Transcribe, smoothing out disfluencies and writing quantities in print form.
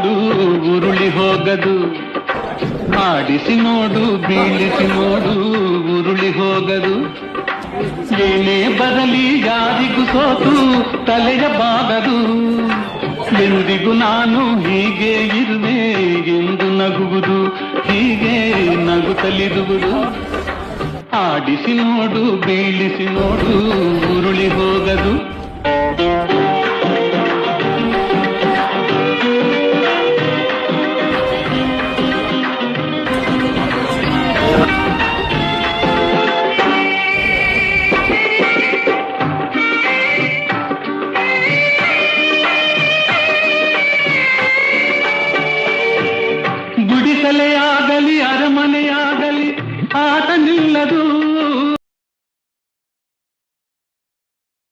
ನೋಡು ಉರುಳಿ ಹೋಗದು, ಆಡಿಸಿ ನೋಡು ಬೀಳಿಸಿ ನೋಡು ಉರುಳಿ ಹೋಗದು. ಏನೇ ಬರಲಿ ಯಾರಿಗೂ ಸೋತು ತಲೆಯ ಬಾಗದು, ಎಂದಿಗೂ ನಾನು ಹೀಗೆ ಇರುವೆ ಎಂದು ನಗುವುದು, ಹೀಗೆ ನಗುತ್ತಲಿರುವುದು. ಆಡಿಸಿ ನೋಡು ಬೀಳಿಸಿ ನೋಡು ಉರುಳಿ ಹೋಗದು. ಗುಡಿಸಲೆಯಾಗಲಿ ಅರಮನೆಯಾಗಲಿ ಆಟ ನಿಲ್ಲದು,